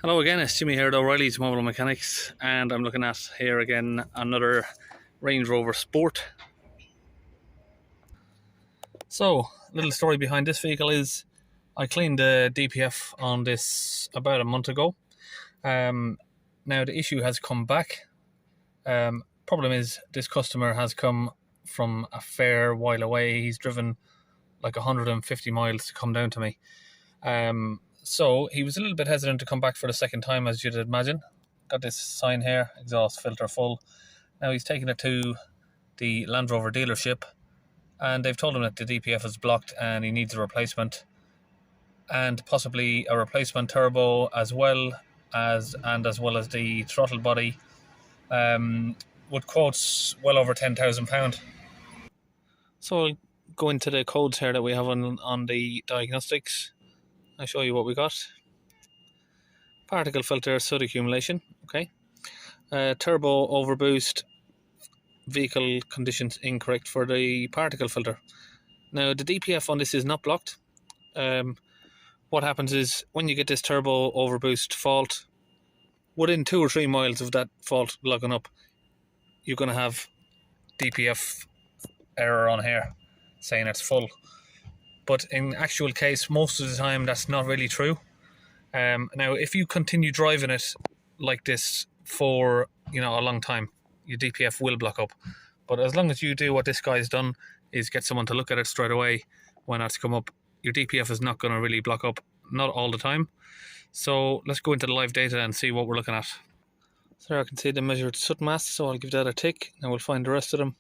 Hello again, it's Jimmy here at O'Reilly's Mobile Mechanics, and I'm looking at here again another Range Rover Sport. So, a little story behind this vehicle is I cleaned the DPF on this about a month ago. Now the issue has come back. Problem is this customer has come from a fair while away. He's driven like 150 miles to come down to me. So he was a little bit hesitant to come back for the second time, as you'd imagine. Got this sign here, exhaust filter full. Now he's taken it to the Land Rover dealership, and they've told him that the DPF is blocked and he needs a replacement, and possibly a replacement turbo as well as the throttle body, with quotes well over £10,000. So I'll go into the codes here that we have on the diagnostics. I'll show you what we got. Particle filter, soot accumulation, okay. Turbo overboost, vehicle conditions incorrect for the particle filter. Now the DPF on this is not blocked. What happens is when you get this turbo overboost fault, within 2 or 3 miles of that fault blocking up, you're going to have DPF error on here saying it's full. But in actual case, most of the time that's not really true. Now if you continue driving it like this for a long time, your DPF will block up. But as long as you do what this guy's done, is get someone to look at it straight away when that's come up, your DPF is not going to really block up, not all the time. So let's go into the live data and see what we're looking at. So I can see the measured soot mass, so I'll give that a tick and we'll find the rest of them.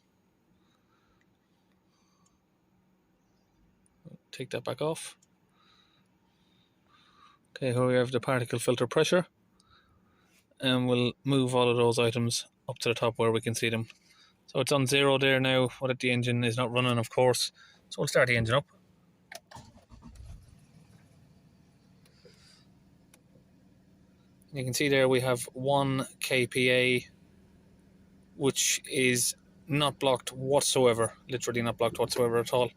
Take that back off. Okay, here we have the particle filter pressure, and we'll move all of those items up to the top where we can see them. So it's on 0 there now, but the engine is not running, of course, so we'll start the engine up. You can see there we have 1 kPa, which is not blocked whatsoever, literally not blocked whatsoever at all.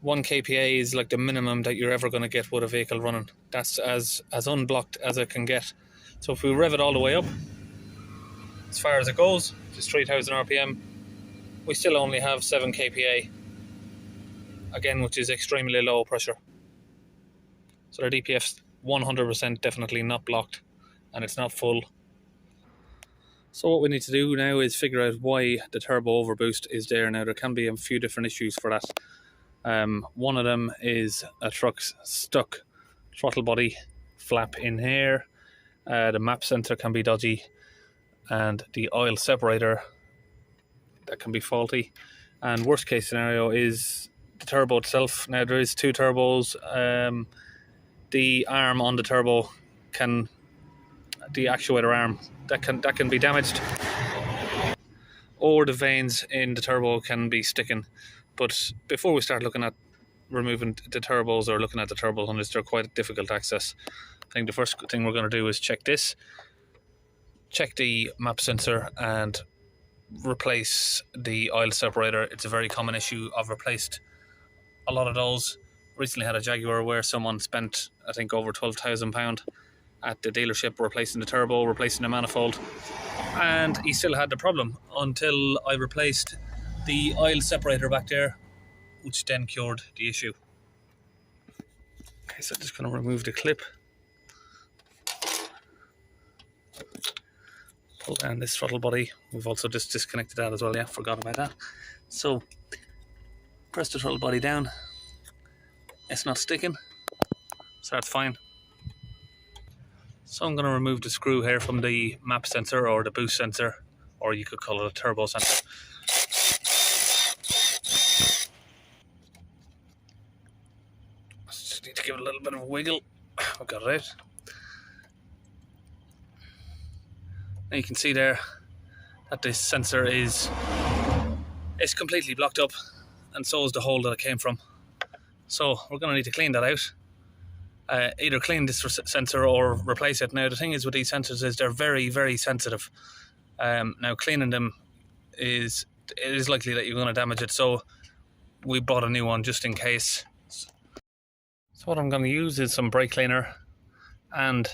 1 kPa is like the minimum that you're ever going to get with a vehicle running. That's as unblocked as it can get. So if we rev it all the way up, as far as it goes, just 3000 RPM, we still only have 7 kPa, again, which is extremely low pressure. So the DPF's 100% definitely not blocked, and it's not full. So what we need to do now is figure out why the turbo overboost is there. Now there can be a few different issues for that. One of them is a truck's stuck throttle body flap in here. The map sensor can be dodgy, and the oil separator, that can be faulty. And worst case scenario is the turbo itself. Now there is 2 turbos. The arm on the turbo the actuator arm, that can be damaged, or the vanes in the turbo can be sticking. But before we start looking at removing the turbos or looking at the turbos on this, they're quite difficult to access. I think the first thing we're going to do is check this, check the map sensor, and replace the oil separator. It's a very common issue. I've replaced a lot of those. Recently had a Jaguar where someone spent, I think, over £12,000 at the dealership replacing the turbo, replacing the manifold, and he still had the problem until I replaced the oil separator back there, which then cured the issue. Okay, so I'm just going to remove the clip, pull down this throttle body. We've also just disconnected that as well, yeah, forgot about that. So press the throttle body down, it's not sticking, so that's fine. So I'm going to remove the screw here from the map sensor, or the boost sensor, or you could call it a turbo sensor. Just need to give it a little bit of a wiggle. I've got it out. Now you can see there that this sensor is completely blocked up, and so is the hole that it came from. So we're going to need to clean that out. Either clean this sensor or replace it. Now the thing is with these sensors is they're very, very sensitive. Now cleaning them it is likely that you're going to damage it. So we bought a new one just in case. So what I'm going to use is some brake cleaner and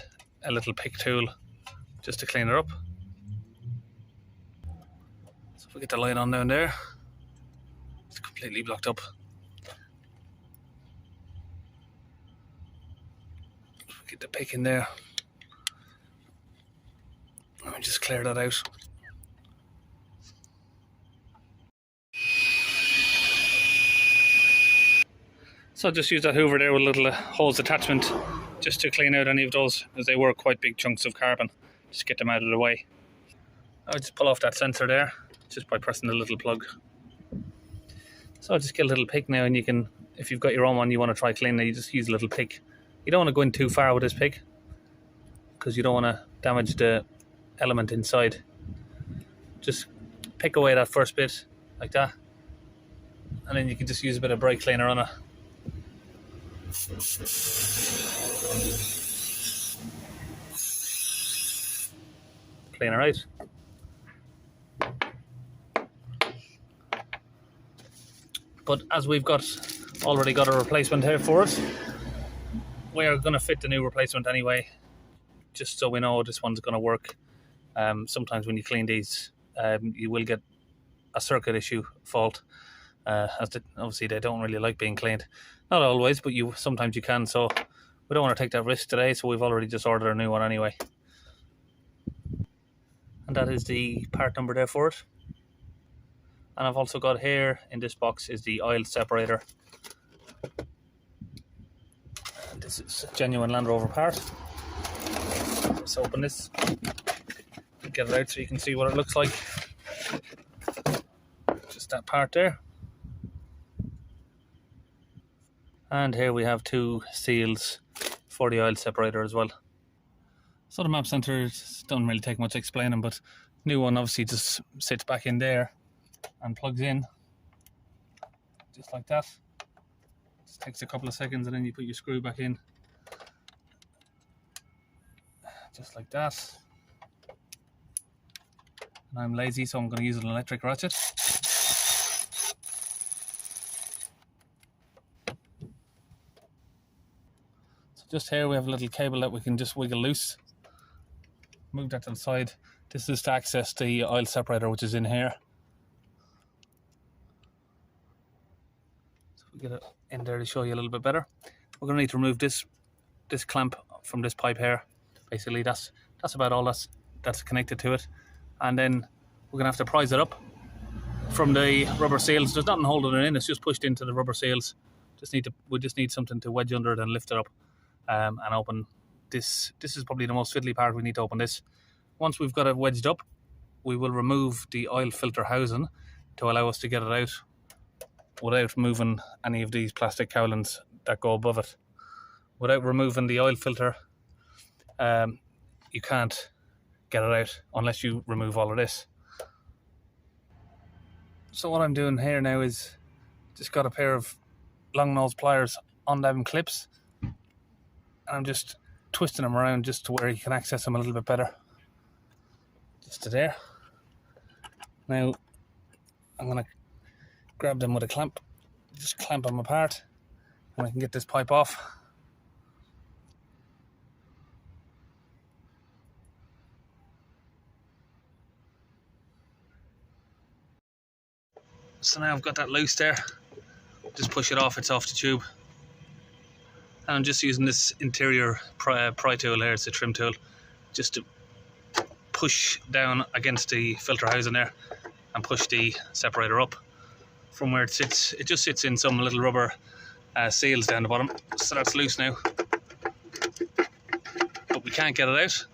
a little pick tool just to clean it up. So if we get the light on down there, it's completely blocked up. Get the pick in there. Let me just clear that out. So I'll just use that hoover there with a little hose attachment just to clean out any of those, as they were quite big chunks of carbon. Just get them out of the way. I'll just pull off that sensor there just by pressing the little plug. So I'll just get a little pick now, and you can, if you've got your own one you want to try cleaning it, you just use a little pick. You don't want to go in too far with this pick because you don't want to damage the element inside. Just pick away that first bit like that, and then you can just use a bit of brake cleaner on it. Clean it out. But as we've already got a replacement here for it, we are going to fit the new replacement anyway, just so we know this one's going to work. Sometimes when you clean these, you will get a circuit issue fault. Obviously they don't really like being cleaned. Not always, but sometimes you can, so we don't want to take that risk today, so we've already just ordered a new one anyway. And that is the part number there for it. And I've also got here in this box is the oil separator. And this is a genuine Land Rover part. Let's open this, get it out so you can see what it looks like. Just that part there. And here we have two seals for the oil separator as well. So the map center don't really take much explaining, but new one obviously just sits back in there and plugs in just like that. Just takes a couple of seconds, and then you put your screw back in just like that. And I'm lazy, so I'm going to use an electric ratchet. So just here we have a little cable that we can just wiggle loose. Move that to the side. This is to access the oil separator, which is in here. So we get it in there to show you a little bit better. We're going to need to remove this clamp from this pipe here. Basically, that's about all that's connected to it. And then we're going to have to prise it up from the rubber seals. There's nothing holding it in. It's just pushed into the rubber seals. We just need something to wedge under it and lift it up and open. This is probably the most fiddly part. We need to open this. Once we've got it wedged up, we will remove the oil filter housing to allow us to get it out without moving any of these plastic cowlings that go above it. Without removing the oil filter, you can't get it out unless you remove all of this. So what I'm doing here now is just got a pair of long nose pliers on them clips, and I'm just twisting them around just to where you can access them a little bit better. Just to there. Now I'm going to grab them with a clamp, just clamp them apart, and I can get this pipe off. So now I've got that loose there, just push it off, it's off the tube. And I'm just using this interior pry tool here, it's a trim tool, just to push down against the filter housing there and push the separator up from where it sits. It just sits in some little rubber seals down the bottom, so that's loose now. But we can't get it out.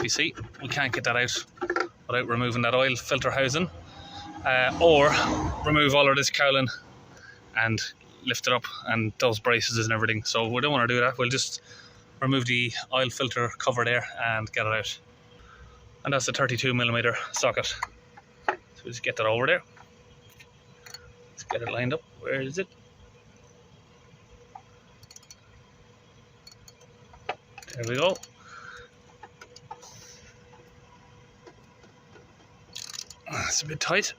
You see, we can't get that out without removing that oil filter housing, or remove all of this cowling and lift it up and those braces and everything. So we don't want to do that. We'll just remove the oil filter cover there and get it out. And that's a 32mm socket. So we'll just get that over there. Let's get it lined up. Where is it? There we go. That's a bit tight.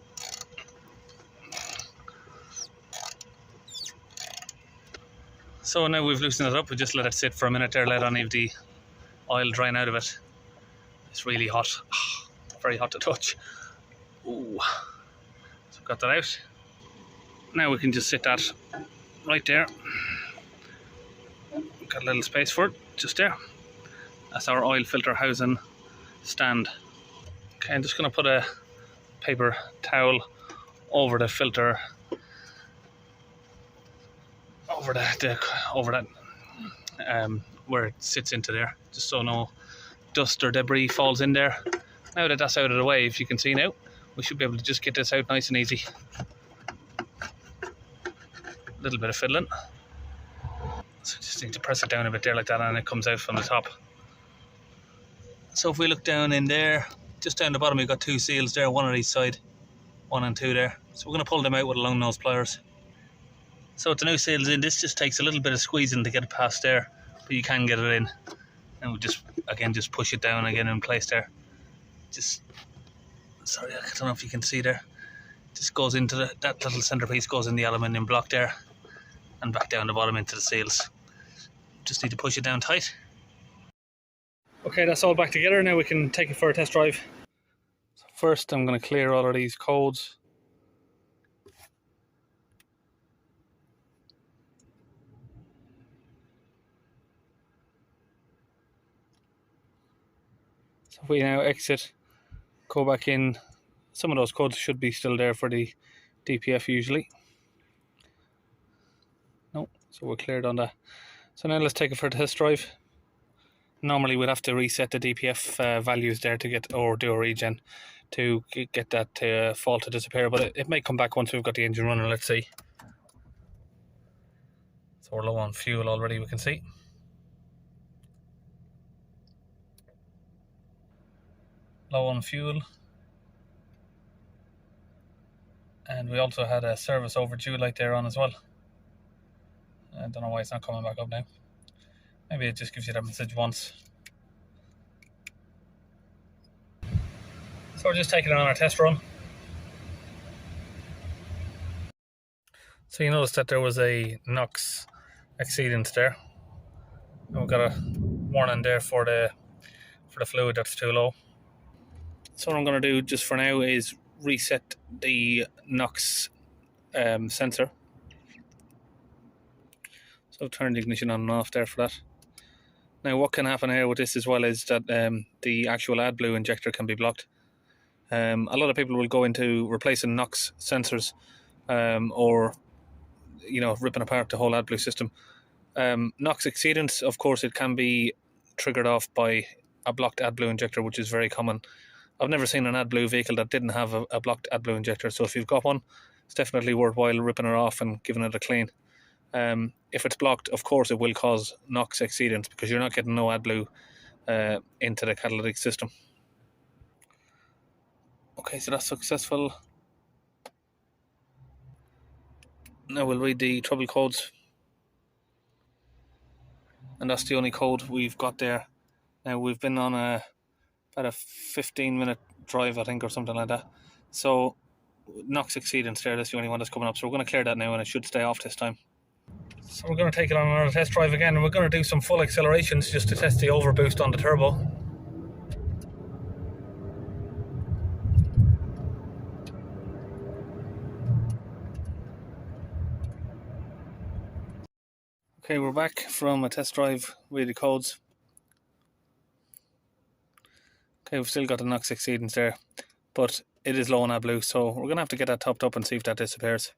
So now we've loosened it up, we just let it sit for a minute there, let any of the oil drain out of it. It's really hot, very hot to touch. Ooh. So we've got that out. Now we can just sit that right there. We've got a little space for it, just there. That's our oil filter housing stand. Okay, I'm just going to put a paper towel over the filter, over that where it sits into there, just so no dust or debris falls in there. Now that that's out of the way, if you can see now, we should be able to just get this out nice and easy. A little bit of fiddling, so just need to press it down a bit there like that, and it comes out from the top. So if we look down in there, just down the bottom, we've got two seals there, one on each side, 1 and 2 there. So we're going to pull them out with long nose pliers. So with the new seals in, this just takes a little bit of squeezing to get it past there, but you can get it in. And we just push it down again in place there. Sorry, I don't know if you can see there. Just goes into that little centerpiece goes in the aluminium block there, and back down the bottom into the seals. Just need to push it down tight. Okay, that's all back together. Now we can take it for a test drive. So first I'm going to clear all of these codes. So if we now exit, go back in, some of those codes should be still there for the DPF usually. No, so we're cleared on that. So now let's take it for a test drive. Normally we'd have to reset the DPF values there to get, or do a regen to get that fault to disappear, but it may come back once we've got the engine running. Let's see. So we're low on fuel already, we can see. Low on fuel. And we also had a service overdue light there on as well. I don't know why it's not coming back up now. Maybe it just gives you that message once. So we're just taking it on our test run. So you noticed that there was a NoxExceedance there. And we've got a warning there for the fluid that's too low. So what I'm going to do just for now is reset the NOx sensor. So turn the ignition on and off there for that. Now what can happen here with this as well is that the actual AdBlue injector can be blocked. A lot of people will go into replacing NOx sensors or ripping apart the whole AdBlue system. NoxExceedance, of course, it can be triggered off by a blocked AdBlue injector, which is very common. I've never seen an AdBlue vehicle that didn't have a blocked AdBlue injector, so if you've got one, it's definitely worthwhile ripping it off and giving it a clean. If it's blocked, of course it will cause NoxExceedance because you're not getting no AdBlue into the catalytic system. Okay, so that's successful. Now we'll read the trouble codes. And that's the only code we've got there. Now we've been on about a 15-minute drive, I think, or something like that. So NoxExceedance there, that's the only one that's coming up. So we're going to clear that now and it should stay off this time. So we're going to take it on another test drive again, and we're going to do some full accelerations just to test the overboost on the turbo. Okay, we're back from a test drive with the codes. Okay, we've still got the NoxExceedance there, but it is low on AdBlue, so we're going to have to get that topped up and see if that disappears.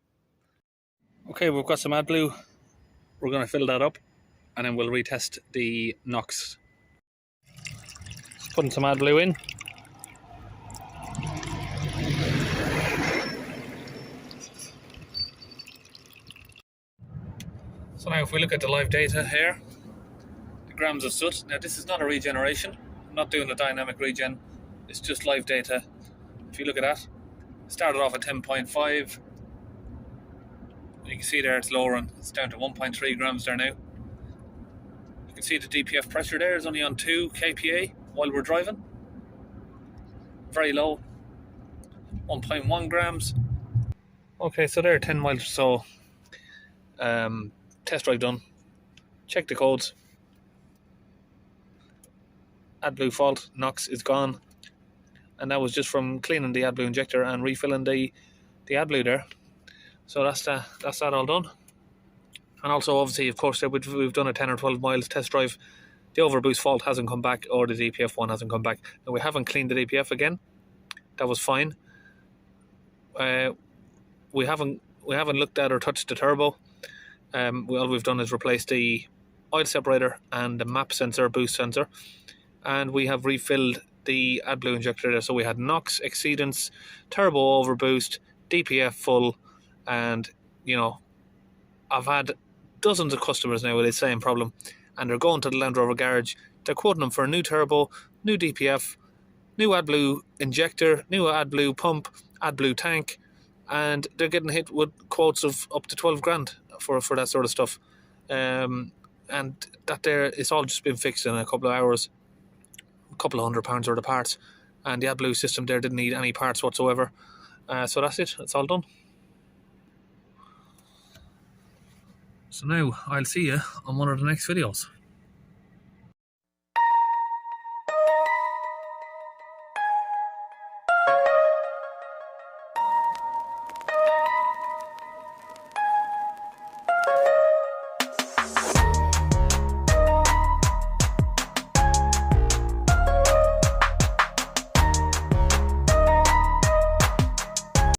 Okay, we've got some AdBlue. We're going to fill that up, and then we'll retest the NOx. Just putting some AdBlue in. So now if we look at the live data here, the grams of soot. Now this is not a regeneration. I'm not doing a dynamic regen. It's just live data. If you look at that, it started off at 10.5. You can see there it's lowering. It's down to 1.3 grams there now. You can see the DPF pressure there is only on 2 kPa while we're driving. Very low. 1.1 grams. Okay, so there are 10 miles or so. Test drive done. check the codes. AdBlue fault, NOx is gone. And that was just from cleaning the AdBlue injector and refilling the AdBlue there. So that's that all done. And also, obviously, of course, we've done a 10 or 12 miles test drive. The overboost fault hasn't come back, or the DPF one hasn't come back. Now, we haven't cleaned the DPF again. That was fine. We haven't looked at or touched the turbo. All we've done is replace the oil separator and the map sensor, boost sensor, and we have refilled the AdBlue injector there. So we had NoxExceedance, Turbo Overboost, DPF full, and you know, I've had dozens of customers now with the same problem, and they're going to the Land Rover garage. They're quoting them for a new turbo, new DPF, new AdBlue injector, new AdBlue pump, AdBlue tank, and they're getting hit with quotes of up to 12 grand for that sort of stuff. And that there, it's all just been fixed in a couple of hours, a couple of £100 worth of parts, and the AdBlue system there didn't need any parts whatsoever. So that's it, it's all done. So now I'll see you on one of the next videos.